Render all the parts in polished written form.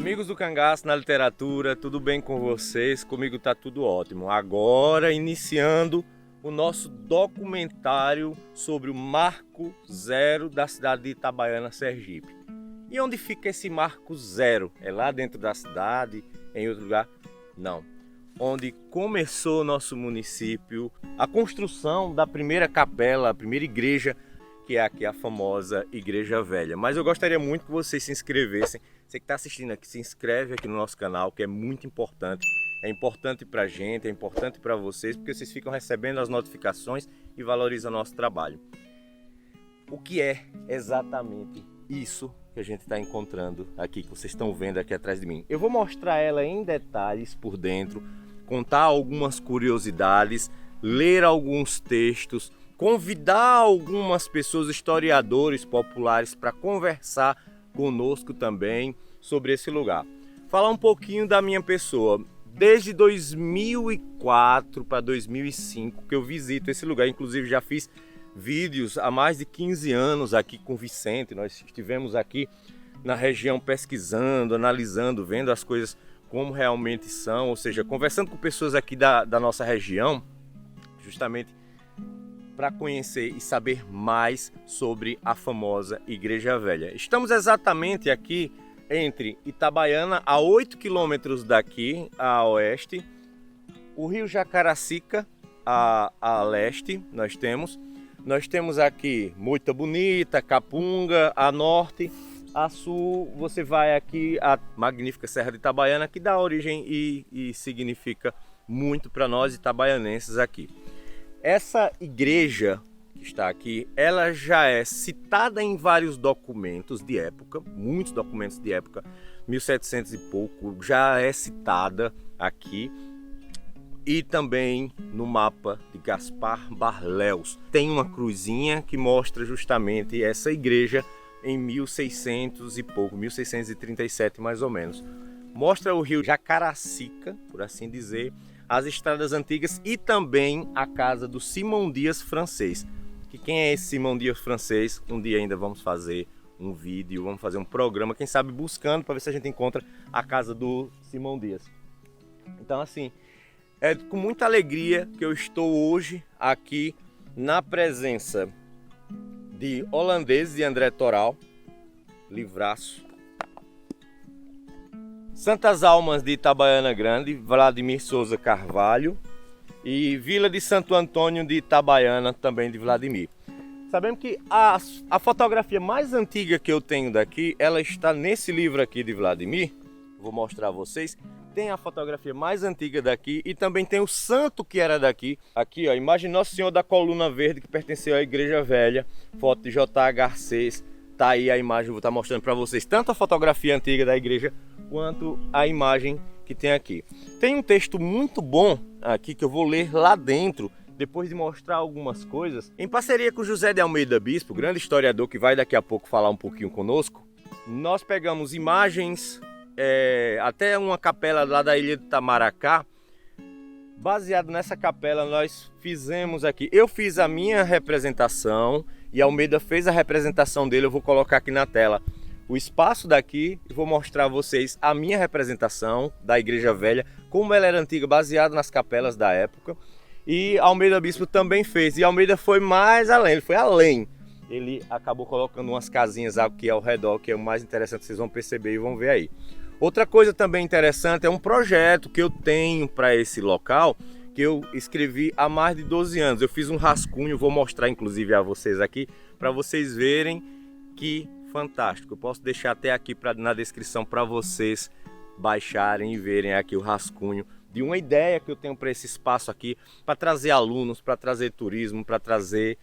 Amigos do Cangaço na literatura, tudo bem com vocês? Comigo tá tudo ótimo. Agora iniciando o nosso documentário sobre o Marco Zero da cidade de Itabaiana, Sergipe. E onde fica esse Marco Zero? É lá dentro da cidade, em outro lugar? Não. Onde começou o nosso município, a construção da primeira capela, a primeira igreja, que é aqui a famosa Igreja Velha. Mas eu gostaria muito que vocês se inscrevessem. Você que está assistindo aqui, se inscreve aqui no nosso canal, que é muito importante. É importante para a gente, é importante para vocês, porque vocês ficam recebendo as notificações e valorizam o nosso trabalho. O que é exatamente isso que a gente está encontrando aqui, que vocês estão vendo aqui atrás de mim? Eu vou mostrar ela em detalhes por dentro, contar algumas curiosidades, ler alguns textos, convidar algumas pessoas, historiadores populares, para conversar conosco também sobre esse lugar. Falar um pouquinho da minha pessoa. Desde 2004 para 2005 que eu visito esse lugar, inclusive já fiz vídeos há mais de 15 anos aqui com o Vicente. Nós estivemos aqui na região pesquisando, analisando, vendo as coisas como realmente são, ou seja, conversando com pessoas aqui da nossa região, justamente para conhecer e saber mais sobre a famosa Igreja Velha. Estamos exatamente aqui entre Itabaiana, a 8 quilômetros daqui a oeste, o rio Jacaracica a leste. Nós temos aqui Moita Bonita, Capunga a norte, a sul você vai aqui a magnífica Serra de Itabaiana, que dá origem e significa muito para nós itabaianenses aqui. Essa igreja que está aqui, ela já é citada em vários documentos de época, muitos documentos de época, 1700 e pouco, já é citada aqui. E também no mapa de Gaspar Barléus tem uma cruzinha que mostra justamente essa igreja em 1600 e pouco, 1637 mais ou menos. Mostra o rio Jacaracica, por assim dizer, as estradas antigas e também a casa do Simão Dias francês. Que quem é esse Simão Dias francês? Um dia ainda vamos fazer um vídeo, vamos fazer um programa, quem sabe buscando para ver se a gente encontra a casa do Simão Dias. Então assim, é com muita alegria que eu estou hoje aqui na presença de Holandeses de André Toral, livraço, Santas Almas de Itabaiana Grande, Vladimir Souza Carvalho, e Vila de Santo Antônio de Itabaiana, também de Vladimir. Sabemos que a fotografia mais antiga que eu tenho daqui, ela está nesse livro aqui de Vladimir. Vou mostrar a vocês. Tem a fotografia mais antiga daqui e também tem o santo que era daqui. Aqui, ó, imagem Nosso Senhor da Coluna Verde, que pertenceu à Igreja Velha, foto de J.A. Garcês. Tá aí a imagem, vou estar mostrando para vocês tanto a fotografia antiga da igreja quanto a imagem que tem aqui. Tem um texto muito bom aqui que eu vou ler lá dentro, depois de mostrar algumas coisas. Em parceria com José de Almeida Bispo, grande historiador que vai daqui a pouco falar um pouquinho conosco, nós pegamos imagens, até uma capela lá da ilha de Itamaracá. Baseado nessa capela nós fizemos aqui, eu fiz a minha representação e Almeida fez a representação dele. Eu vou colocar aqui na tela o espaço daqui e vou mostrar a vocês a minha representação da Igreja Velha, como ela era antiga, baseado nas capelas da época. E Almeida Bispo também fez, e Almeida foi mais além, ele foi além. Ele acabou colocando umas casinhas aqui ao redor, que é o mais interessante, vocês vão perceber e vão ver aí. Outra coisa também interessante é um projeto que eu tenho para esse local, que eu escrevi há mais de 12 anos. Eu fiz um rascunho, vou mostrar inclusive a vocês aqui, para vocês verem que fantástico. Eu posso deixar até aqui na descrição para vocês baixarem e verem aqui o rascunho de uma ideia que eu tenho para esse espaço aqui, para trazer alunos, para trazer turismo, para trazer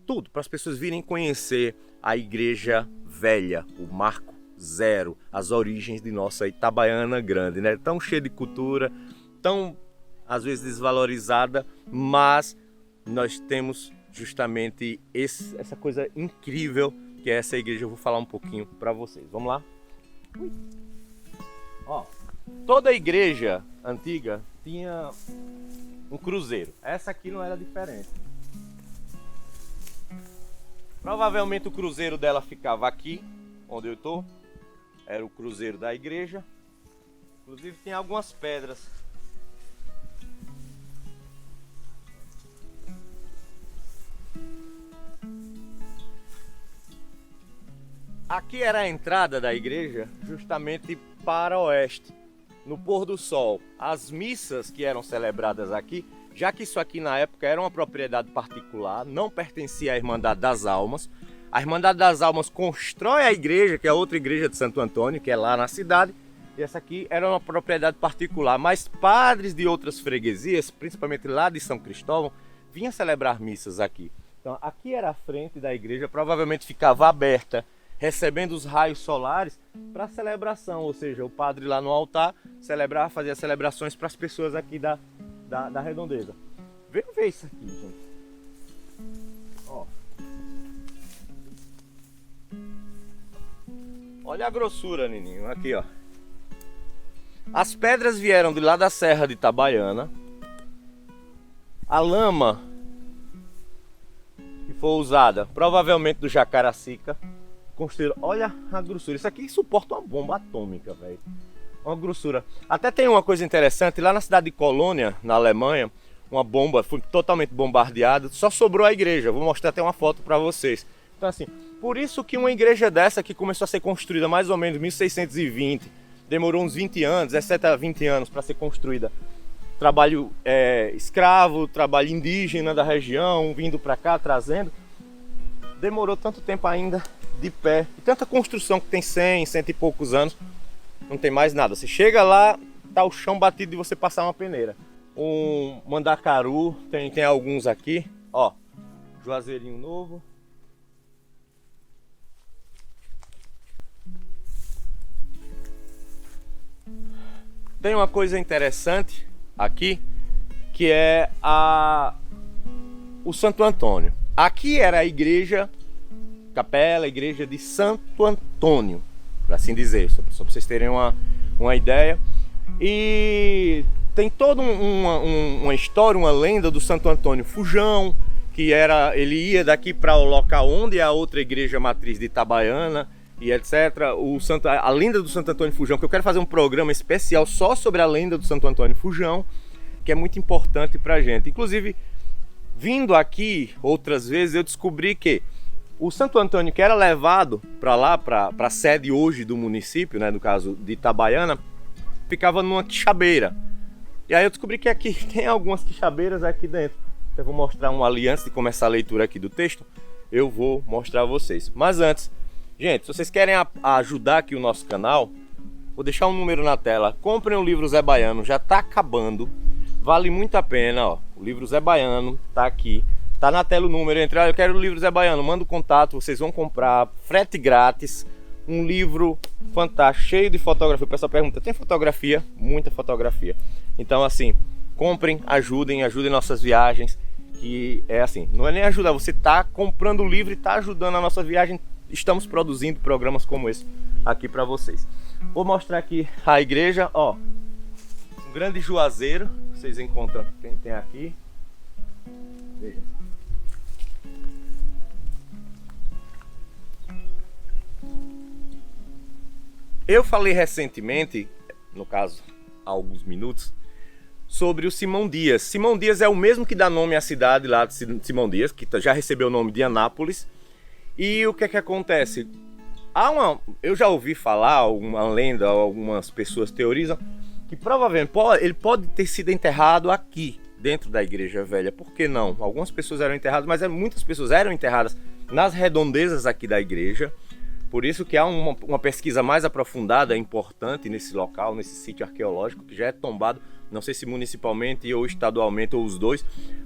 tudo, para as pessoas virem conhecer a Igreja Velha, o Marco Zero, as origens de nossa Itabaiana Grande, né? Tão cheia de cultura, tão às vezes desvalorizada, mas nós temos justamente essa coisa incrível que é essa igreja. Eu vou falar um pouquinho para vocês. Vamos lá? Ó, toda igreja antiga tinha um cruzeiro. Essa aqui não era diferente. Provavelmente o cruzeiro dela ficava aqui, onde eu estou. Era o cruzeiro da igreja. Inclusive tem algumas pedras. Aqui era a entrada da igreja, justamente para oeste, no pôr do sol. As missas que eram celebradas aqui, já que isso aqui na época era uma propriedade particular, não pertencia à Irmandade das Almas. A Irmandade das Almas constrói a igreja, que é a outra igreja de Santo Antônio, que é lá na cidade. E essa aqui era uma propriedade particular, mas padres de outras freguesias, principalmente lá de São Cristóvão, vinham celebrar missas aqui. Então aqui era a frente da igreja, provavelmente ficava aberta, recebendo os raios solares para a celebração, ou seja, o padre lá no altar fazia celebrações para as pessoas aqui da redondeza. Vem ver isso aqui, gente. Ó. Olha a grossura, Nininho, aqui ó. As pedras vieram de lá da Serra de Itabaiana. A lama que foi usada, provavelmente do Jacaracica. Construíram. Olha a grossura. Isso aqui suporta uma bomba atômica, velho. Uma grossura. Até tem uma coisa interessante. Lá na cidade de Colônia, na Alemanha, uma bomba foi totalmente bombardeada. Só sobrou a igreja. Vou mostrar até uma foto para vocês. Então assim, por isso que uma igreja dessa que começou a ser construída mais ou menos em 1620, demorou uns 20 anos, 17 a 20 anos para ser construída. Trabalho escravo, trabalho indígena da região, vindo para cá, trazendo. Demorou tanto tempo ainda de pé, e tanta construção que tem 100 e poucos anos, não tem mais nada. Você chega lá, tá o chão batido de você passar uma peneira. Um mandacaru, tem alguns aqui, ó, juazeirinho novo. Tem uma coisa interessante aqui, que é o Santo Antônio. Aqui era a igreja capela, igreja de Santo Antônio, por assim dizer, só para vocês terem uma ideia. E tem toda uma história, uma lenda do Santo Antônio Fujão, que ele ia daqui para o local onde é a outra igreja matriz de Itabaiana e etc. A lenda do Santo Antônio Fujão, que eu quero fazer um programa especial só sobre a lenda do Santo Antônio Fujão, que é muito importante para a gente. Inclusive, vindo aqui outras vezes, eu descobri que o Santo Antônio, que era levado para lá, para a sede hoje do município, né, no caso de Itabaiana, ficava numa quixabeira. E aí eu descobri que aqui tem algumas quixabeiras aqui dentro. Então eu vou mostrar uma ali antes de começar a leitura aqui do texto. Eu vou mostrar a vocês. Mas antes, gente, se vocês querem ajudar aqui o nosso canal, vou deixar um número na tela. Comprem o livro Zé Baiano, já está acabando. Vale muito a pena, ó. O livro Zé Baiano está aqui. Tá na tela o número, eu quero o livro Zé Baiano, manda o contato, vocês vão comprar, frete grátis, um livro fantástico, cheio de fotografia. O pessoal pergunta, tem fotografia? Muita fotografia. Então assim, comprem, ajudem nossas viagens, que é assim, não é nem ajudar, você tá comprando o livro e tá ajudando a nossa viagem. Estamos produzindo programas como esse aqui para vocês. Vou mostrar aqui a igreja, ó, um grande juazeiro, vocês encontram, tem aqui, veja. Eu falei recentemente, no caso há alguns minutos, sobre o Simão Dias. Simão Dias é o mesmo que dá nome à cidade lá de Simão Dias, que já recebeu o nome de Anápolis. E o que é que acontece? Eu já ouvi falar, uma lenda, algumas pessoas teorizam, que provavelmente ele pode ter sido enterrado aqui, dentro da Igreja Velha. Por que não? Algumas pessoas eram enterradas, mas muitas pessoas eram enterradas nas redondezas aqui da igreja. Por isso que há uma pesquisa mais aprofundada, importante nesse local, nesse sítio arqueológico, que já é tombado, não sei se municipalmente ou estadualmente, ou os dois,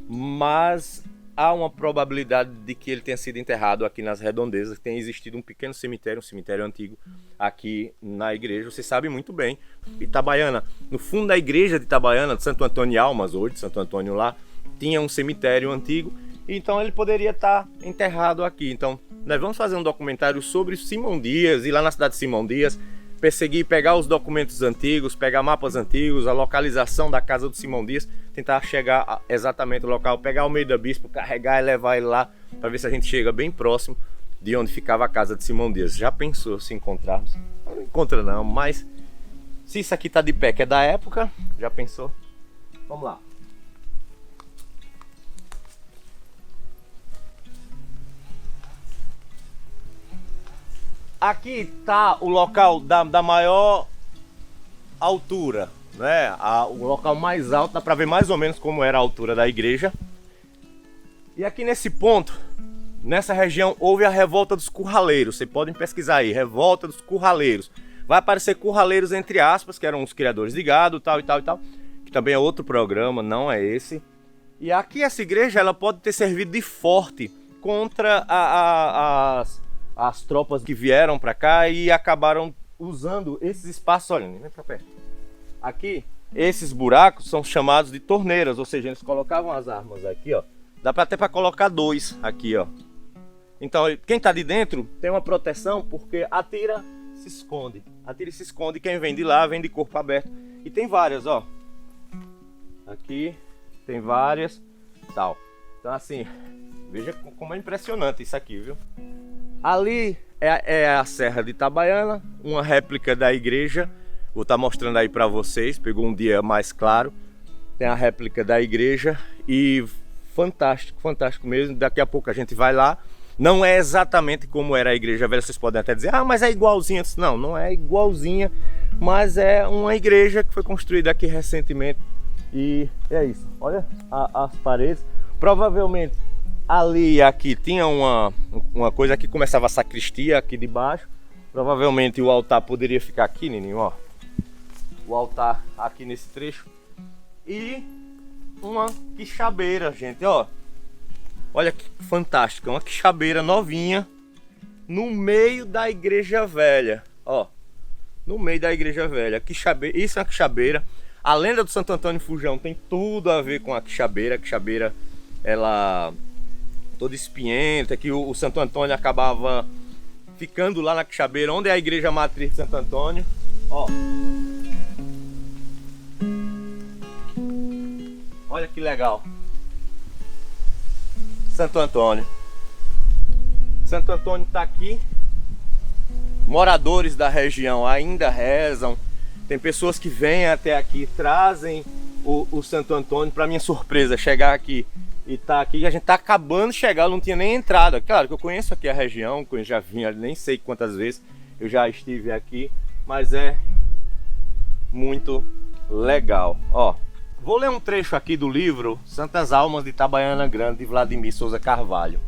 mas há uma probabilidade de que ele tenha sido enterrado aqui nas redondezas, que tenha existido um pequeno cemitério, um cemitério antigo aqui na igreja. Você sabe muito bem, Itabaiana, no fundo da igreja de Itabaiana, de Santo Antônio de Almas, hoje, de Santo Antônio lá, tinha um cemitério antigo, então ele poderia estar enterrado aqui. Então nós vamos fazer um documentário sobre Simão Dias, ir lá na cidade de Simão Dias, perseguir, pegar os documentos antigos, pegar mapas antigos, a localização da casa do Simão Dias, tentar chegar exatamente no local, pegar o Almeida Bispo, carregar e levar ele lá, para ver se a gente chega bem próximo de onde ficava a casa de Simão Dias. Já pensou se encontrarmos? Não encontra não, mas Se isso aqui tá de pé, que é da época, já pensou? Vamos lá. Aqui tá o local da maior altura, né? O local mais alto, dá para ver mais ou menos como era a altura da igreja. E aqui nesse ponto, nessa região, houve a revolta dos curraleiros. Vocês podem pesquisar aí, revolta dos curraleiros. Vai aparecer curraleiros entre aspas, que eram os criadores de gado, tal e tal e tal. Que também é outro programa, não é esse. E aqui essa igreja, ela pode ter servido de forte contra as tropas que vieram para cá e acabaram usando esses espaços. Olha, vem para perto. Aqui, esses buracos são chamados de torneiras, ou seja, eles colocavam as armas aqui, ó. Dá até para colocar 2 aqui, ó. Então, quem tá de dentro tem uma proteção porque atira, se esconde. Atira e se esconde. Quem vem de lá vem de corpo aberto. E tem várias, ó. Aqui tem várias, tal. Então assim, veja como é impressionante isso aqui, viu? Ali é a Serra de Itabaiana, uma réplica da igreja. Vou estar mostrando aí para vocês, pegou um dia mais claro. Tem a réplica da igreja e fantástico, fantástico mesmo. Daqui a pouco a gente vai lá. Não é exatamente como era a igreja velha, vocês podem até dizer, ah, mas é igualzinha. Não, não é igualzinha, mas é uma igreja que foi construída aqui recentemente. E é isso, olha as paredes. Provavelmente ali e aqui tinha uma coisa que começava a sacristia aqui de baixo. Provavelmente o altar poderia ficar aqui, Nininho, ó. O altar aqui nesse trecho. E uma quixabeira, gente, ó. Olha que fantástico, uma quixabeira novinha no meio da igreja velha, ó. No meio da igreja velha, quixabeira, isso é uma quixabeira. A lenda do Santo Antônio Fujão tem tudo a ver com a quixabeira. A quixabeira, ela toda espinhenta, que o Santo Antônio acabava ficando lá na quixabeira, onde é a igreja matriz de Santo Antônio. Ó. Olha que legal. Santo Antônio. Santo Antônio está aqui. Moradores da região ainda rezam. Tem pessoas que vêm até aqui, trazem o Santo Antônio. Para minha surpresa, chegar aqui e tá aqui, a gente tá acabando de chegar, eu não tinha nem entrado. Claro que eu conheço aqui a região, eu já vim, nem sei quantas vezes eu já estive aqui, mas é muito legal. Ó, vou ler um trecho aqui do livro Santas Almas de Itabaiana Grande, de Vladimir Souza Carvalho.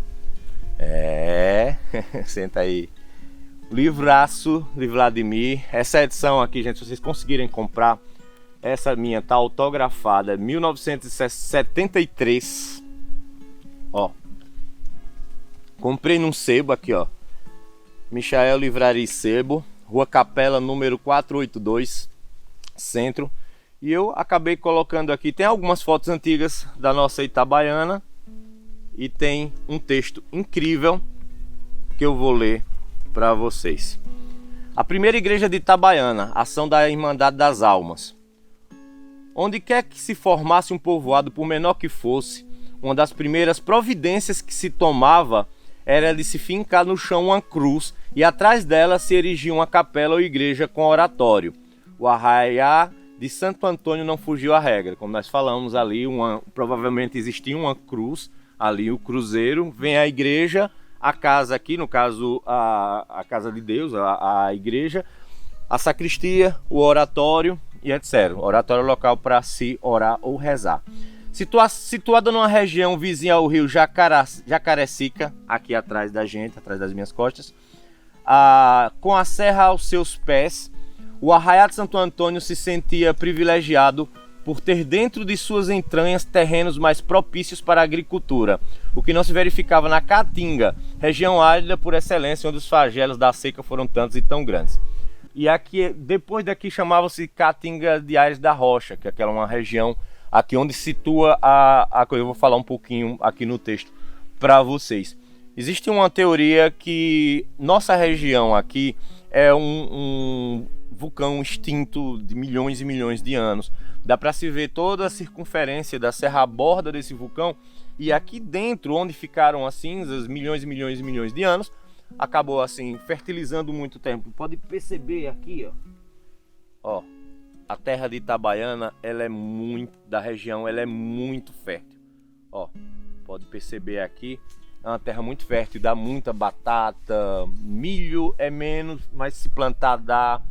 Senta aí. Livraço de Vladimir. Essa edição aqui, gente, se vocês conseguirem comprar, essa minha tá autografada, 1973. Ó, comprei num sebo aqui, ó, Michael Livraria e Sebo, Rua Capela, número 482, Centro. E eu acabei colocando aqui, tem algumas fotos antigas da nossa Itabaiana e tem um texto incrível que eu vou ler para vocês. A primeira igreja de Itabaiana, ação da Irmandade das Almas. Onde quer que se formasse um povoado, por menor que fosse, uma das primeiras providências que se tomava era de se fincar no chão uma cruz e atrás dela se erigia uma capela ou igreja com oratório. O arraiá de Santo Antônio não fugiu à regra. Como nós falamos ali, provavelmente existia uma cruz ali, o cruzeiro, vem a igreja, a casa aqui, no caso a casa de Deus, a igreja, a sacristia, o oratório e etc. Oratório local para se orar ou rezar. Situada numa região vizinha ao rio Jacarecica, aqui atrás da gente, atrás das minhas costas, com a serra aos seus pés, o arraiá de Santo Antônio se sentia privilegiado por ter dentro de suas entranhas terrenos mais propícios para a agricultura, o que não se verificava na Caatinga, região árida por excelência, onde os flagelos da seca foram tantos e tão grandes. E aqui, depois daqui, chamava-se Caatinga de Aires da Rocha, que é aquela uma região aqui onde situa a coisa. Eu vou falar um pouquinho aqui no texto para vocês. Existe uma teoria que nossa região aqui é um vulcão extinto de milhões e milhões de anos. Dá para se ver toda a circunferência da serra à borda desse vulcão, e aqui dentro, onde ficaram as cinzas, milhões e milhões e milhões de anos, acabou assim fertilizando muito tempo. Pode perceber aqui, ó, a terra de Itabaiana, da região, ela é muito fértil. Ó, pode perceber aqui, é uma terra muito fértil, dá muita batata, milho é menos, mas se plantar dá.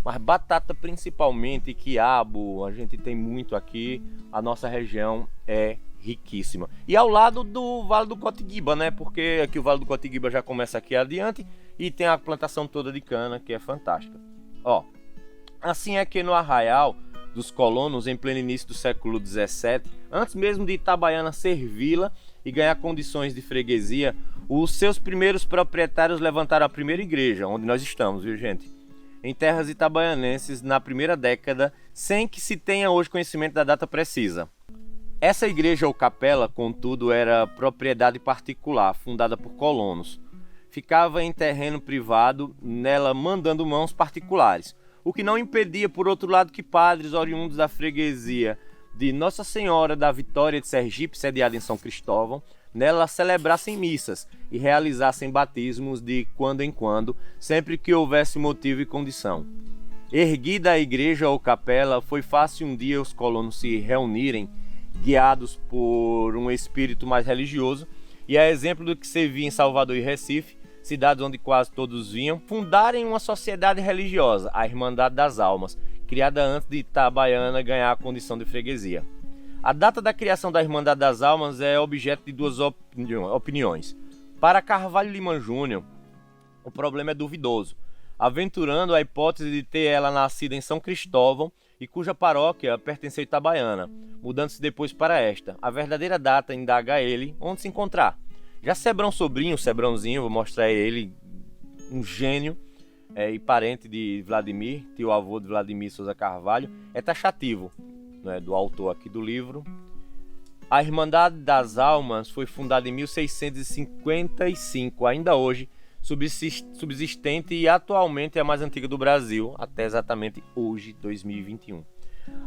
Mas batata principalmente, quiabo, a gente tem muito aqui, a nossa região é riquíssima. E ao lado do Vale do Cotigiba, né? Porque aqui o Vale do Cotigiba já começa aqui adiante e tem a plantação toda de cana, que é fantástica. Ó, assim é que no arraial dos colonos, em pleno início do século XVII, antes mesmo de Itabaiana ser vila e ganhar condições de freguesia, os seus primeiros proprietários levantaram a primeira igreja, onde nós estamos, viu, gente? Em terras itabaianenses na primeira década, sem que se tenha hoje conhecimento da data precisa. Essa igreja ou capela, contudo, era propriedade particular, fundada por colonos. Ficava em terreno privado, nela mandando mãos particulares, o que não impedia, por outro lado, que padres oriundos da freguesia de Nossa Senhora da Vitória de Sergipe, sediada em São Cristóvão, nela celebrassem missas e realizassem batismos de quando em quando, sempre que houvesse motivo e condição. Erguida a igreja ou capela, foi fácil um dia os colonos se reunirem, guiados por um espírito mais religioso, e a exemplo do que se via em Salvador e Recife, cidades onde quase todos vinham, fundarem uma sociedade religiosa, a Irmandade das Almas, criada antes de Itabaiana ganhar a condição de freguesia. A data da criação da Irmandade das Almas é objeto de duas opiniões. Para Carvalho Lima Júnior, o problema é duvidoso, aventurando a hipótese de ter ela nascido em São Cristóvão e cuja paróquia pertenceu a Itabaiana, mudando-se depois para esta. A verdadeira data indaga ele onde se encontrar. Já Sebrão Sobrinho, Sebrãozinho, vou mostrar ele, um gênio e parente de Vladimir, tio-avô de Vladimir Souza Carvalho, é taxativo, né, do autor aqui do livro. A Irmandade das Almas foi fundada em 1655, ainda hoje subsistente e atualmente é a mais antiga do Brasil, até exatamente hoje, 2021.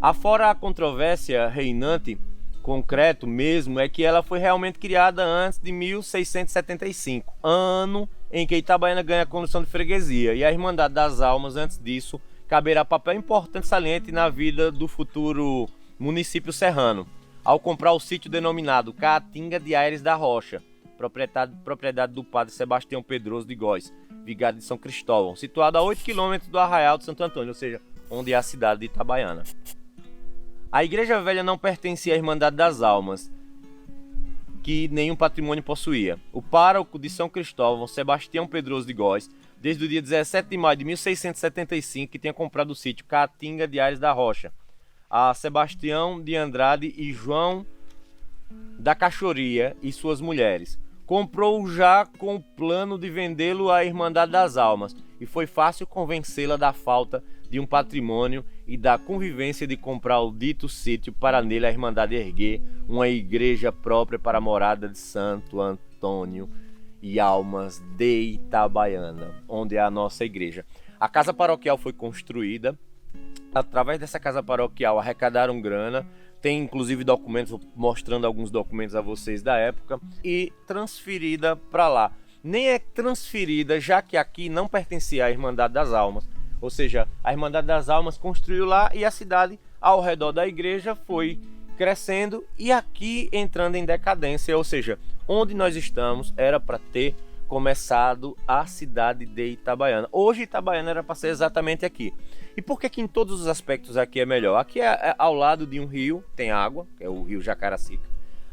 Afora a controvérsia reinante, concreto mesmo é que ela foi realmente criada antes de 1675, ano em que Itabaiana ganha a condição de freguesia, e a Irmandade das Almas, antes disso, caberá papel importante saliente na vida do futuro município serrano, ao comprar o sítio denominado Caatinga de Aires da Rocha, propriedade do padre Sebastião Pedroso de Góes, vigário de São Cristóvão, situado a 8 km do Arraial de Santo Antônio, ou seja, onde é a cidade de Itabaiana. A Igreja Velha não pertencia à Irmandade das Almas, que nenhum patrimônio possuía. O pároco de São Cristóvão, Sebastião Pedroso de Góes, desde o dia 17 de maio de 1675, que tinha comprado o sítio Caatinga de Aires da Rocha, a Sebastião de Andrade e João da Cachoria e suas mulheres. Comprou já com o plano de vendê-lo à Irmandade das Almas, e foi fácil convencê-la da falta de um patrimônio e da convivência de comprar o dito sítio para nele a Irmandade erguer uma igreja própria para a morada de Santo Antônio e Almas de Itabaiana, onde é a nossa igreja. A casa paroquial foi construída. Através dessa casa paroquial arrecadaram grana, tem inclusive documentos, vou mostrando alguns documentos a vocês da época, e transferida para lá. Nem é transferida, já que aqui não pertencia à Irmandade das Almas, ou seja, a Irmandade das Almas construiu lá e a cidade ao redor da igreja foi crescendo e aqui entrando em decadência, ou seja, onde nós estamos era para ter começado a cidade de Itabaiana. Hoje Itabaiana era para ser exatamente aqui. E por que em todos os aspectos aqui é melhor? Aqui é ao lado de um rio, tem água, que é o rio Jacaracica.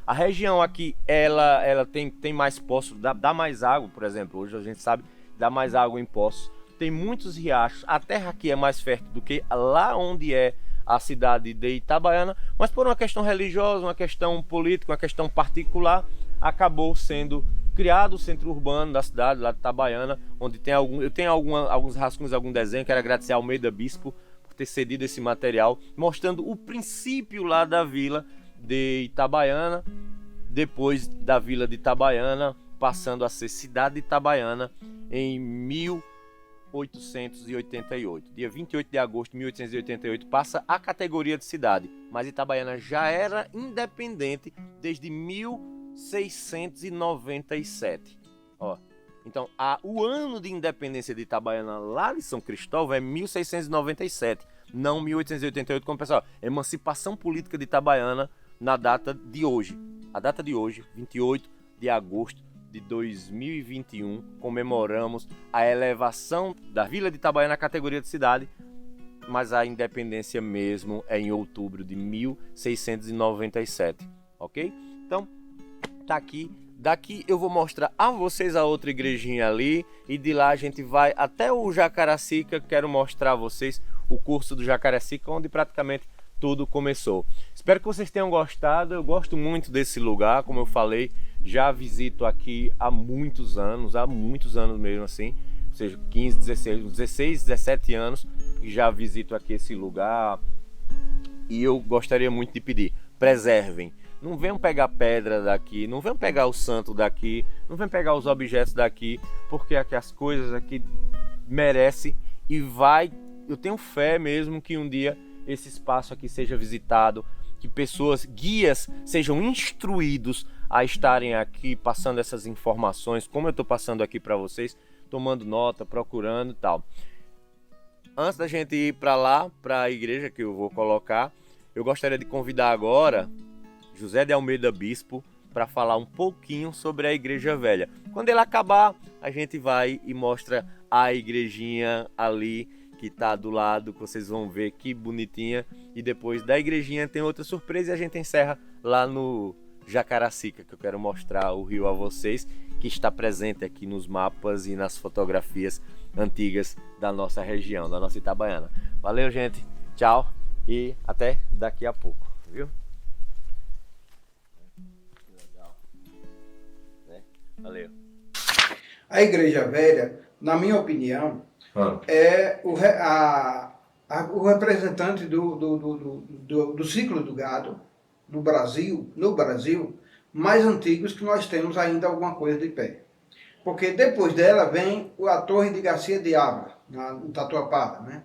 A região aqui, ela tem mais poços, dá mais água, por exemplo, hoje a gente sabe, dá mais água em poços. Tem muitos riachos, a terra aqui é mais fértil do que lá onde é a cidade de Itabaiana, mas por uma questão religiosa, uma questão política, uma questão particular, acabou sendo criado o centro urbano da cidade, lá de Itabaiana, onde eu tenho alguns rascunhos, algum desenho. Quero agradecer a Almeida Bispo por ter cedido esse material, mostrando o princípio lá da vila de Itabaiana, depois da vila de Itabaiana, passando a ser cidade de Itabaiana em 1888. Dia 28 de agosto de 1888 passa a categoria de cidade, mas Itabaiana já era independente desde 1697. Ó, então, o ano de independência de Itabaiana lá de São Cristóvão é 1697. não 1888, como o pessoal, emancipação política de Itabaiana na data de hoje. A data de hoje, 28 de agosto de 2021, comemoramos a elevação da Vila de Itabaiana à categoria de cidade, mas a independência mesmo é em outubro de 1697, ok? Então, tá aqui. Daqui eu vou mostrar a vocês a outra igrejinha ali e de lá a gente vai até o Jacaracica. Quero mostrar a vocês o curso do Jacaracica, onde praticamente tudo começou. Espero que vocês tenham gostado. Eu gosto muito desse lugar, como eu falei, já visito aqui há muitos anos mesmo assim, ou seja, 15, 16, 17 anos que já visito aqui esse lugar e eu gostaria muito de pedir, preservem. Não venham pegar pedra daqui, não venham pegar o santo daqui, não venham pegar os objetos daqui, porque aqui as coisas aqui merecem e vai. Eu tenho fé mesmo que um dia esse espaço aqui seja visitado, que pessoas, guias, sejam instruídos a estarem aqui passando essas informações, como eu estou passando aqui para vocês, tomando nota, procurando e tal. Antes da gente ir para lá, para a igreja que eu vou colocar, eu gostaria de convidar agora José de Almeida Bispo para falar um pouquinho sobre a Igreja Velha. Quando ele acabar, a gente vai e mostra a igrejinha ali que está do lado, que vocês vão ver que bonitinha. E depois da igrejinha tem outra surpresa e a gente encerra lá no Jacaracica, que eu quero mostrar o rio a vocês, que está presente aqui nos mapas e nas fotografias antigas da nossa região, da nossa Itabaiana. Valeu, gente. Tchau e até daqui a pouco, viu? Valeu. A Igreja Velha, na minha opinião, é o representante do ciclo do gado no Brasil, mais antigos que nós temos ainda alguma coisa de pé. Porque depois dela vem a Torre de Garcia de Ávila, no Tatuapara, né?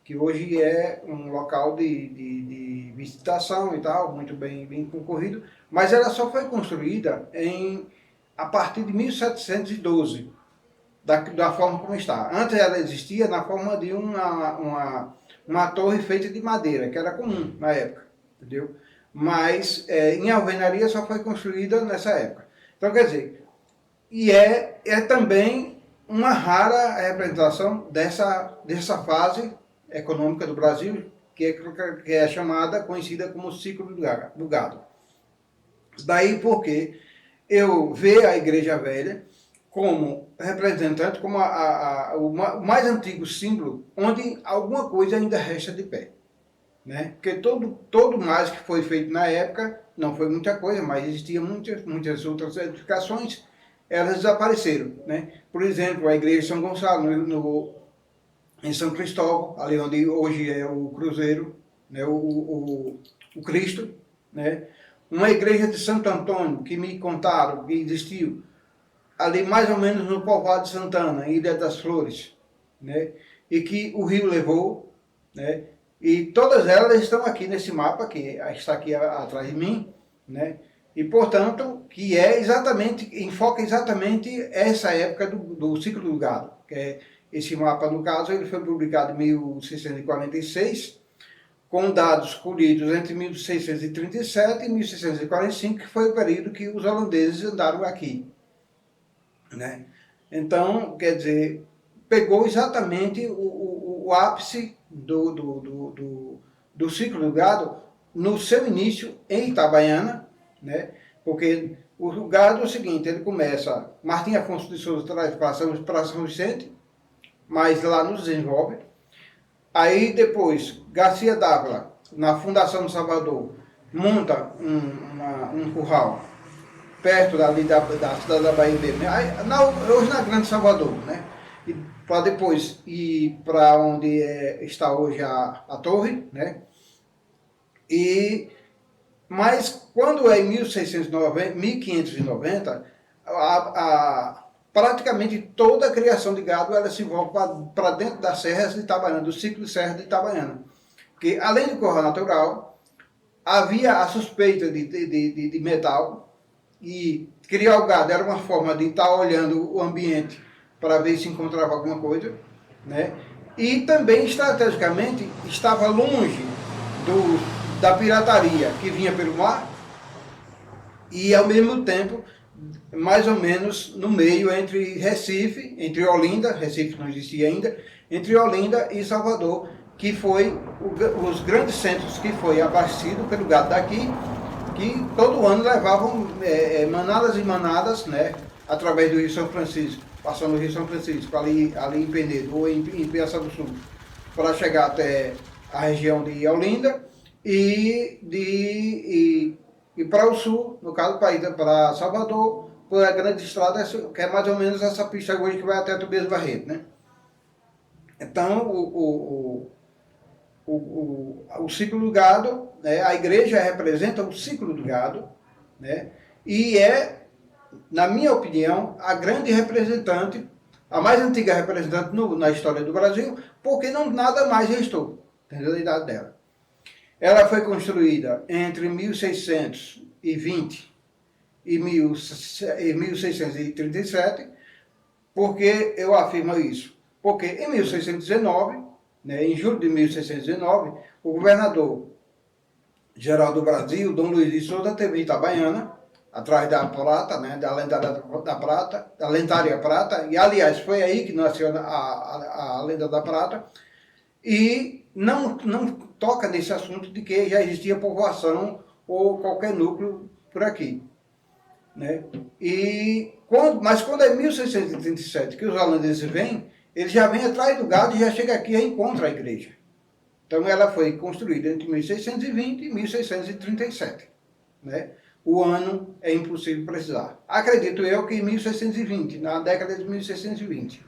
Que hoje é um local de visitação e tal, muito bem concorrido, mas ela só foi construída a partir de 1712, da forma como está. Antes ela existia na forma de uma torre feita de madeira, que era comum na época, entendeu? Mas em alvenaria só foi construída nessa época. Então, quer dizer, e é também uma rara representação dessa fase econômica do Brasil, que é conhecida como ciclo do gado. Daí porque eu vejo a Igreja Velha como representante, como o mais antigo símbolo, onde alguma coisa ainda resta de pé. Né? Porque todo mais que foi feito na época, não foi muita coisa, mas existiam muitas outras edificações, elas desapareceram. Né? Por exemplo, a Igreja de São Gonçalo, em São Cristóvão, ali onde hoje é o Cruzeiro, né? o Cristo, né? Uma igreja de Santo Antônio, que me contaram que existiu, ali mais ou menos no povoado de Santana, Ilha das Flores, né? E que o rio levou, né? E todas elas estão aqui nesse mapa, que está aqui atrás de mim, né? E, portanto, que enfoca exatamente essa época do ciclo do gado. Que é esse mapa, no caso, ele foi publicado em 1646, com dados colhidos entre 1637 e 1645, que foi o período que os holandeses andaram aqui. Né? Então, quer dizer, pegou exatamente o ápice do ciclo do gado no seu início em Itabaiana, né? Porque o gado é o seguinte, ele começa, Martim Afonso de Souza traz para São Vicente, mas lá nos desenvolve. Aí depois, Garcia d'Ávila, na Fundação do Salvador, monta um curral perto dali da cidade da Bahia mesmo, hoje na Grande Salvador, né? Para depois ir para onde está hoje a torre, né? Mas quando é em 1590, praticamente toda a criação de gado ela se envolve para dentro das serras de Itabaiana, do ciclo de serras de Itabaiana. Porque além do curral natural, havia a suspeita de metal, e criar o gado era uma forma de estar olhando o ambiente para ver se encontrava alguma coisa, né? E também, estrategicamente, estava longe da pirataria que vinha pelo mar e, ao mesmo tempo, mais ou menos no meio entre Recife, entre Olinda, Recife não existia ainda, entre Olinda e Salvador, que foi os grandes centros que foi abastecido pelo gado daqui, que todo ano levavam manadas e manadas, né, através do Rio São Francisco, passando o Rio São Francisco, ali em Penedo ou em Piaçá do Sul, para chegar até a região de Olinda e para o sul, no caso para Salvador, por a grande estrada, que é mais ou menos essa pista hoje que vai até Tobias Barreto, né? Então, o ciclo do gado, né, a igreja representa o ciclo do gado, né, e é, na minha opinião, a grande representante, a mais antiga representante na história do Brasil, porque nada mais restou, entendeu, da idade dela. Ela foi construída entre 1620 e 1637, porque eu afirmo isso? Porque em 1619, né, em julho de 1619, o governador geral do Brasil, Dom Luiz de Souza, teve em Itabaiana, atrás da prata, né, da lendária da prata, da lendária prata, e aliás foi aí que nasceu a lenda da prata, e não toca nesse assunto de que já existia povoação ou qualquer núcleo por aqui, né? Mas quando é 1637 que os holandeses vêm, eles já vêm atrás do gado e já chega aqui e encontra a igreja. Então ela foi construída entre 1620 e 1637, né? O ano é impossível precisar. Acredito eu que em 1620, na década de 1620.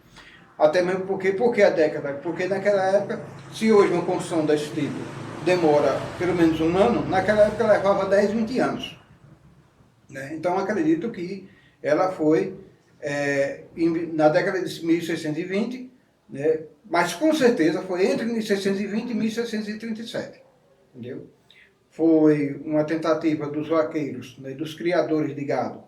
Até mesmo porque a década? Porque naquela época, se hoje uma construção desse tipo demora pelo menos um ano, naquela época levava 10, 20 anos. Né? Então acredito que ela foi na década de 1620, né? Mas com certeza foi entre 1620 e 1637. Entendeu? Foi uma tentativa dos vaqueiros, né, dos criadores de gado,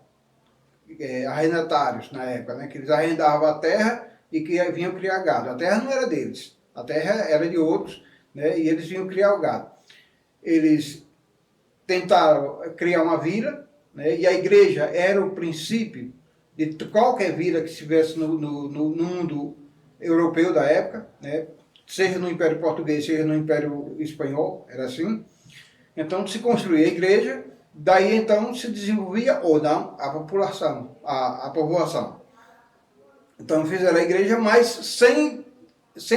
arrendatários na época, né, que eles arrendavam a terra e que vinham criar gado. A terra não era deles, a terra era de outros, né, e eles vinham criar o gado. Eles tentaram criar uma vila, né, e a igreja era o princípio de qualquer vila que estivesse no mundo europeu da época, né, seja no Império Português, seja no Império Espanhol, era assim. Então se construía a igreja, daí então se desenvolvia ou não a população, a povoação. Então fizeram a igreja, mas sem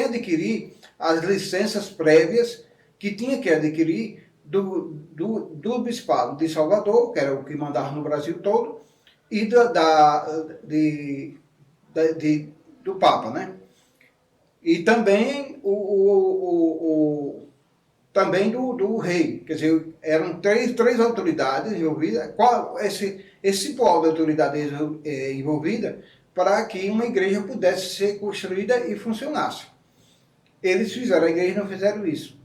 adquirir as licenças prévias que tinha que adquirir do Bispado de Salvador, que era o que mandava no Brasil todo, e do Papa, né? E também também do rei, quer dizer, eram três autoridades envolvidas. Esse polo de autoridade envolvida para que uma igreja pudesse ser construída e funcionasse. Eles fizeram a igreja e não fizeram isso.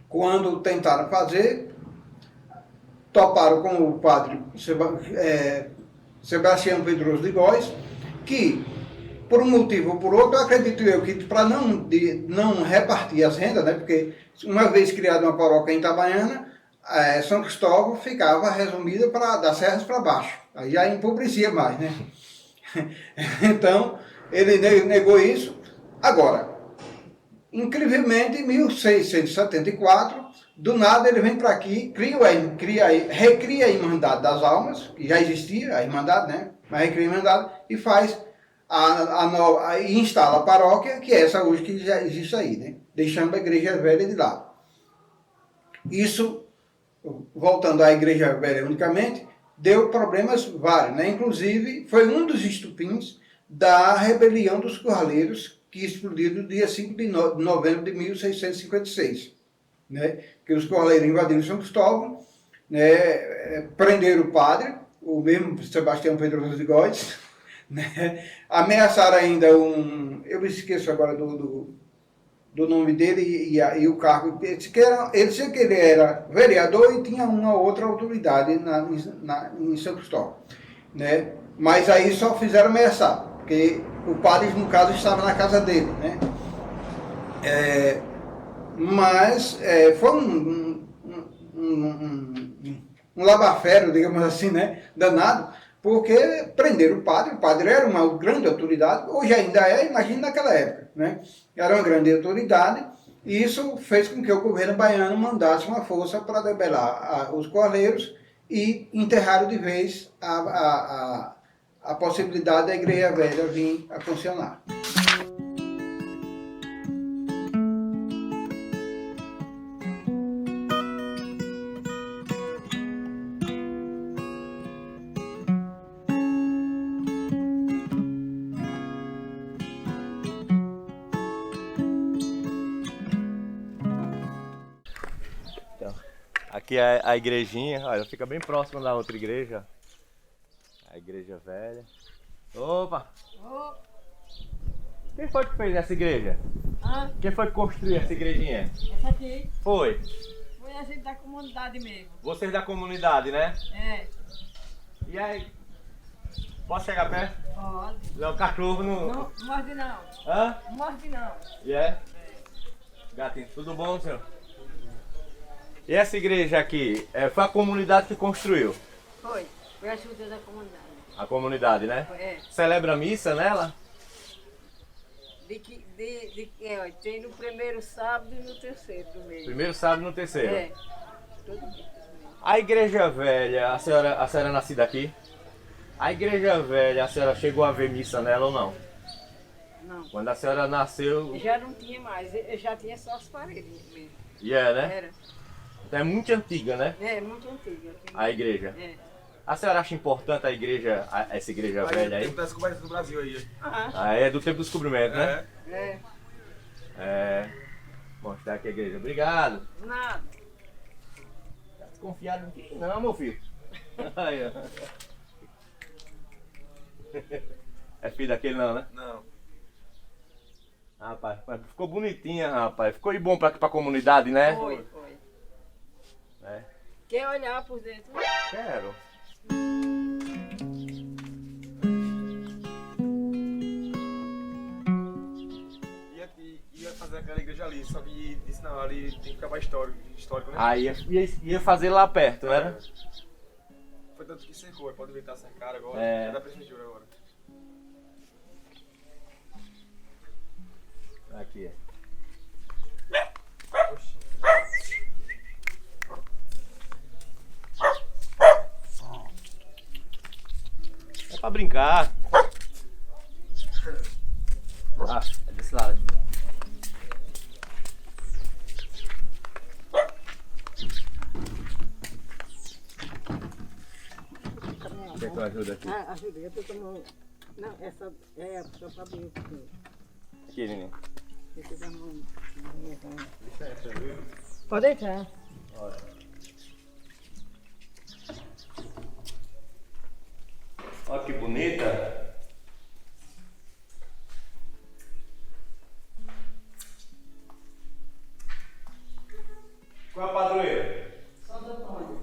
Quando tentaram fazer, toparam com o padre Sebastião Pedroso de Góes, que, por um motivo ou por outro, acredito eu que para não repartir as rendas, né, porque uma vez criada uma paróquia em Itabaiana, São Cristóvão ficava resumida das serras para baixo. Aí já empobrecia mais, né? Então, ele negou isso. Agora, incrivelmente, em 1674, do nada ele vem para aqui, recria a Irmandade das Almas, que já existia, a Irmandade, né? Mas recria a Irmandade e faz e instala a paróquia, que é essa hoje que já existe aí, né? Deixando a igreja velha de lado. Isso, voltando à igreja velha unicamente, deu problemas vários, né? Inclusive, foi um dos estupins da rebelião dos curraleiros, que explodiu no dia 5 de novembro de 1656. Né? Que os curraleiros invadiram São Cristóvão, né? Prenderam o padre, o mesmo Sebastião Pedroso de Góes, né? Ameaçaram ainda eu me esqueço agora do nome dele e o cargo. Ele disse que ele era vereador e tinha uma outra autoridade em São Cristóvão, né? Mas aí só fizeram ameaçar, porque o padre, no caso, estava na casa dele, né? Mas foi um lava-ferro, digamos assim, né, danado, porque prenderam o padre era uma grande autoridade, hoje ainda é, imagina naquela época, né, era uma grande autoridade, e isso fez com que o governo baiano mandasse uma força para debelar os coaleiros e enterraram de vez a possibilidade da Igreja Velha vir a funcionar. Aqui é a igrejinha, olha, fica bem próxima da outra igreja. A igreja velha. Opa! Quem foi que fez essa igreja? Quem foi que construiu essa igrejinha? Essa aqui Foi foi a gente da comunidade mesmo. vocês da comunidade, né? É, E aí? Posso chegar perto? pode. Não, o cachorro não... Não morde não. Hã? Não morde não. E é? Gatinho, tudo bom, senhor? E essa igreja aqui, foi a comunidade que construiu? Foi. Foi a ajuda da comunidade. A comunidade, né? É. Celebra missa nela? Olha, tem no primeiro sábado e no terceiro do mês. Primeiro sábado e no terceiro. É. Todo dia. A igreja velha, a senhora é nascida aqui? A igreja velha, a senhora chegou a ver missa nela ou não? Não. Quando a senhora nasceu... Já não tinha mais. Eu já tinha só as paredes mesmo. né? Era. Então é muito antiga, né? É, muito antiga. A igreja. É. A senhora acha importante a igreja, essa igreja velha aí? Tem das descobertas do Brasil aí. É do tempo do descobrimento, né? É. É. Mostrar aqui a igreja. Obrigado. Nada. Tá desconfiado de mim? Não, meu filho. Aí, ó. É filho daquele não, né? Não. Rapaz, mas ficou bonitinha, rapaz. Ficou bom pra comunidade, né? Foi. É. Quer olhar por dentro? Quero. Ia fazer aquela igreja ali, só que disse não, ali tem que ficar mais histórico, né? Aí ia fazer lá perto, né? Foi tanto que cercou, pode ver que tá cercado agora. É. Já dá pra prefeitura agora. Aqui, Oxi. é pra brincar. Ah, é desse lado. Quer que eu ajude aqui? Ajuda, eu tô tomando. Não, essa é só pra abrir o pouquinho. Aqui, Nenê. Deixa eu dar uma. Pode entrar. Olha. Olha que bonita. Qual é a padroeira? Santo Antônio.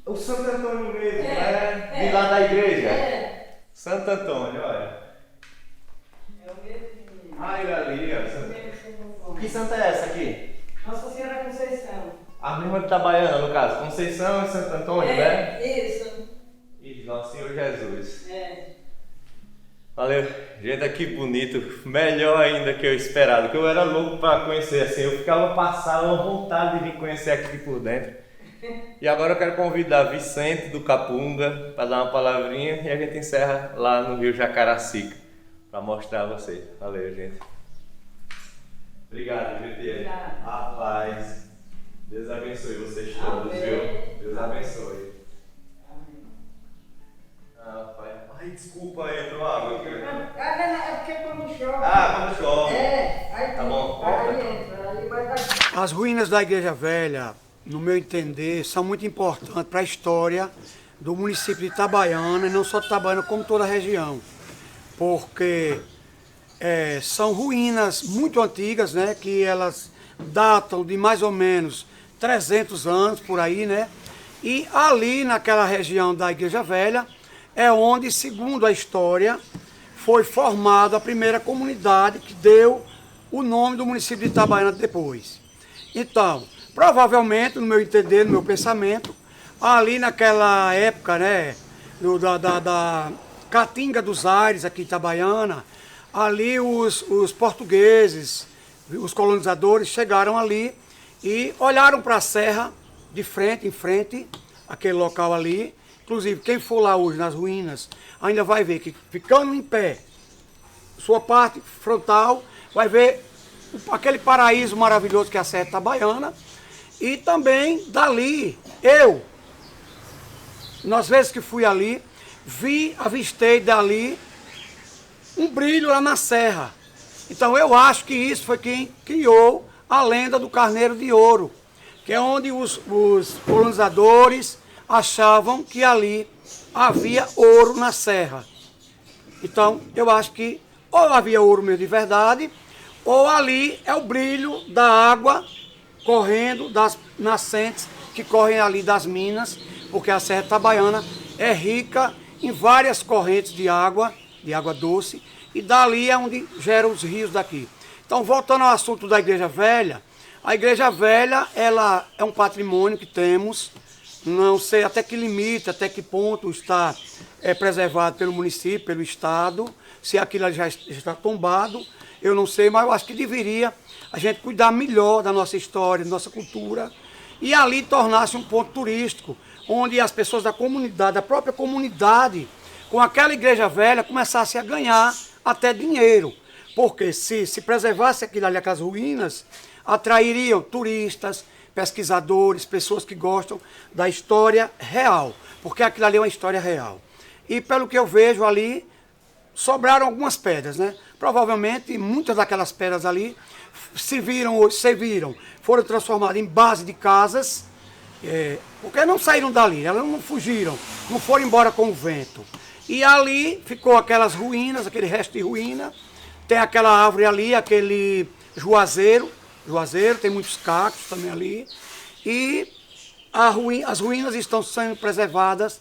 O Santo Antônio mesmo, né? De lá da igreja. É. Santo Antônio, olha. É o mesmo. Ah, ele ali, ó. Que santa é essa aqui? Nossa Senhora Conceição. A mesma de Itabaiana, no caso. Conceição e Santo Antônio, né? Isso. E Nosso Senhor Jesus. É. Valeu. Gente, que bonito. Melhor ainda que eu esperava. Que eu era louco para conhecer assim. Eu ficava passado, uma vontade de vir conhecer aqui por dentro. E agora eu quero convidar Vicente do Capunga para dar uma palavrinha e a gente encerra lá no Rio Jacaracica para mostrar a vocês. Valeu, gente. Obrigado, gente. Obrigado. Rapaz, Deus abençoe vocês todos, viu? Deus abençoe. Ah, pai. Ai, desculpa aí, entrou água aqui. É porque quando chove. Ah, quando chove. É, aí Tá bom. aí entra, aí vai dar. As ruínas da Igreja Velha, no meu entender, são muito importantes para a história do município de Itabaiana, e não só de Itabaiana, como toda a região. Porque são ruínas muito antigas, né, que elas datam de mais ou menos 300 anos, por aí, né? E ali, naquela região da Igreja Velha, é onde, segundo a história, foi formada a primeira comunidade que deu o nome do município de Itabaiana depois. Então, provavelmente, no meu entender, no meu pensamento, ali naquela época, né, da Caatinga dos Aires, aqui em Itabaiana, ali os portugueses, os colonizadores chegaram ali e olharam para a serra de frente, em frente, aquele local ali. Inclusive, quem for lá hoje nas ruínas, ainda vai ver que ficando em pé, sua parte frontal, vai ver aquele paraíso maravilhoso que é a Serra Itabaiana. E também dali, nas vezes que fui ali, avistei dali um brilho lá na serra. Então eu acho que isso foi quem criou a lenda do Carneiro de Ouro, que é onde os colonizadores achavam que ali havia ouro na serra. Então eu acho que ou havia ouro mesmo de verdade, ou ali é o brilho da água correndo das nascentes que correm ali das minas, porque a Serra Itabaiana é rica em várias correntes de água doce, e dali é onde geram os rios daqui. Então, voltando ao assunto da Igreja Velha, a Igreja Velha, ela é um patrimônio que temos, não sei até que limite, até que ponto está preservado pelo município, pelo Estado, se aquilo já está tombado, eu não sei, mas eu acho que deveria a gente cuidar melhor da nossa história, da nossa cultura, e ali tornar-se um ponto turístico, onde as pessoas da comunidade, da própria comunidade, com aquela Igreja Velha, começassem a ganhar até dinheiro. Porque se preservasse aquilo ali, aquelas ruínas, atrairiam turistas, pesquisadores, pessoas que gostam da história real, porque aquilo ali é uma história real. E pelo que eu vejo ali, sobraram algumas pedras, né? Provavelmente muitas daquelas pedras ali serviram, foram transformadas em base de casas, porque não saíram dali, elas não fugiram, não foram embora com o vento. E ali ficou aquelas ruínas, aquele resto de ruína, tem aquela árvore ali, aquele juazeiro, tem muitos cactos também ali, e as ruínas estão sendo preservadas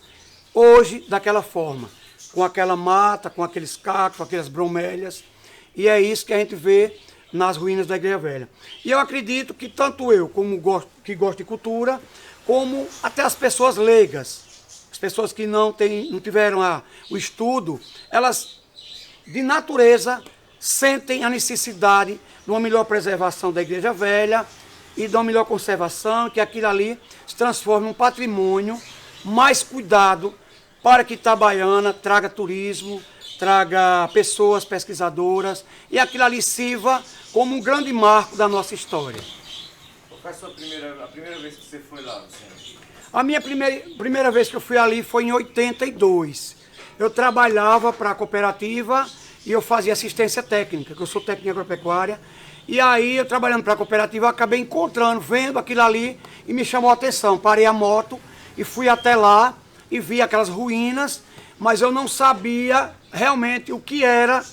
hoje daquela forma, com aquela mata, com aqueles cactos, com aquelas bromélias, e é isso que a gente vê nas ruínas da Igreja Velha. E eu acredito que tanto eu, que gosto de cultura, como até as pessoas leigas, as pessoas que não tiveram o estudo, elas, de natureza, sentem a necessidade de uma melhor preservação da Igreja Velha e de uma melhor conservação, que aquilo ali se transforme num patrimônio mais cuidado para que Itabaiana traga turismo, traga pessoas pesquisadoras e aquilo ali sirva como um grande marco da nossa história. Qual foi a primeira vez que você foi lá, Luciano? A minha primeira vez que eu fui ali foi em 82. Eu trabalhava para a cooperativa e eu fazia assistência técnica, que eu sou técnico agropecuária. E aí, eu trabalhando para a cooperativa, eu acabei encontrando, vendo aquilo ali e me chamou a atenção. Parei a moto e fui até lá e vi aquelas ruínas, mas eu não sabia realmente o que era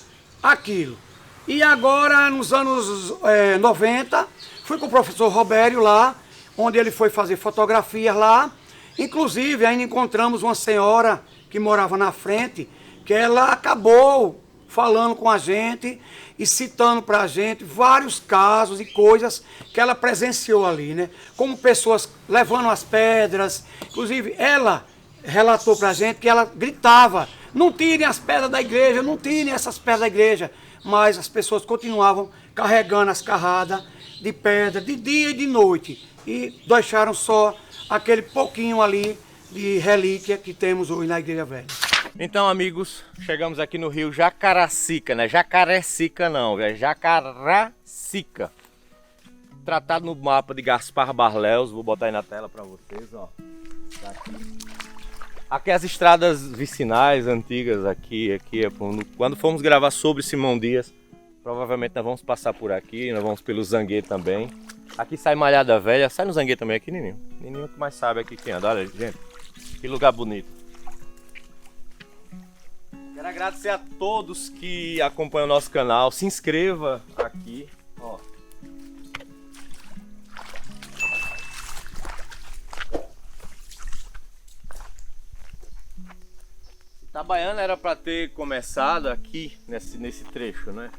aquilo. E agora, nos anos 90, fui com o professor Robério lá, onde ele foi fazer fotografias lá. Inclusive, ainda encontramos uma senhora que morava na frente, que ela acabou falando com a gente e citando para a gente vários casos e coisas que ela presenciou ali, né? Como pessoas levando as pedras. Inclusive, ela relatou para a gente que ela gritava: não tirem as pedras da igreja, não tirem essas pedras da igreja. Mas as pessoas continuavam carregando as carradas de pedra de dia e de noite. E deixaram só aquele pouquinho ali de relíquia que temos hoje na Igreja Velha. Então, amigos, chegamos aqui no rio Jacaracica, né? Jacarecica não, é Jacaracica. Tratado no mapa de Gaspar Barléus, vou botar aí na tela para vocês, ó. Tá aqui. Aqui as estradas vicinais antigas, aqui quando fomos gravar sobre Simão Dias, provavelmente nós vamos passar por aqui, nós vamos pelo Zanguê também. Aqui sai Malhada Velha, sai no Zanguê também aqui, Nininho. Nininho que mais sabe aqui quem anda, olha gente, que lugar bonito. Quero agradecer a todos que acompanham o nosso canal, se inscreva aqui, ó. Itabaiana era para ter começado aqui nesse trecho, né?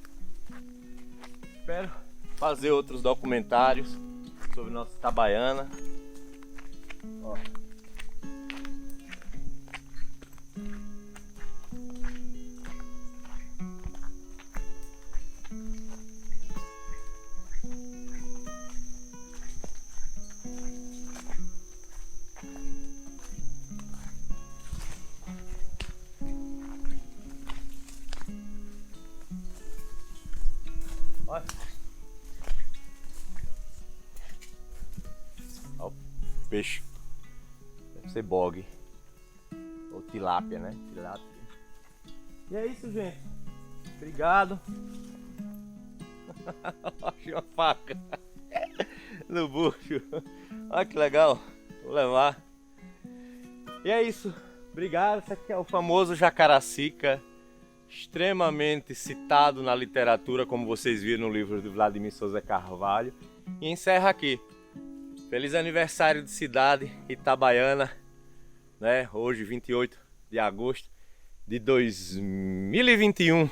espero fazer outros documentários sobre nossa Itabaiana. Ó. Olha. Olha o peixe. Deve ser bogue. Ou tilápia, né? Tilápia. E é isso, gente. Obrigado. Achei uma faca no bucho. Olha que legal. Vou levar. E é isso. Obrigado. Esse aqui é o famoso jacaracica, extremamente citado na literatura, como vocês viram no livro de Vladimir Souza Carvalho. E encerra aqui. Feliz aniversário de cidade Itabaiana, né? Hoje, 28 de agosto de 2021,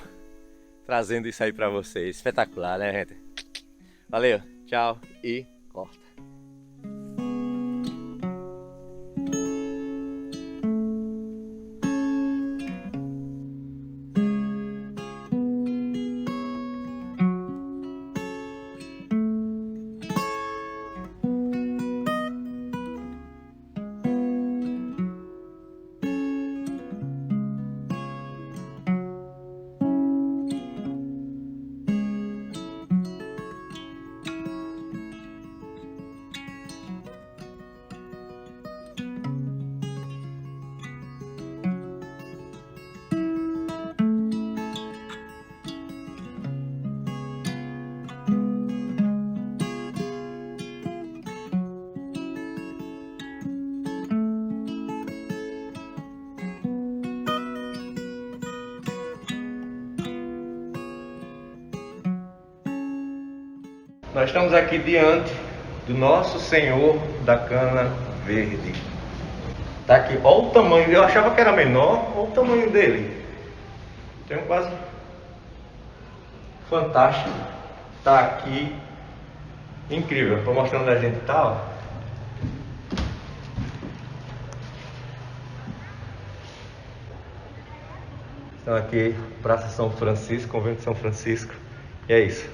trazendo isso aí pra vocês. Espetacular, né, gente? Valeu, tchau e corta. Nós estamos aqui diante do Nosso Senhor da Cana Verde. Tá aqui, olha o tamanho, eu achava que era menor, olha o tamanho dele. Tem um quase fantástico. Tá aqui, incrível. Estou mostrando a gente, tá? Ó. Estão aqui, Praça São Francisco, Convento de São Francisco. E é isso.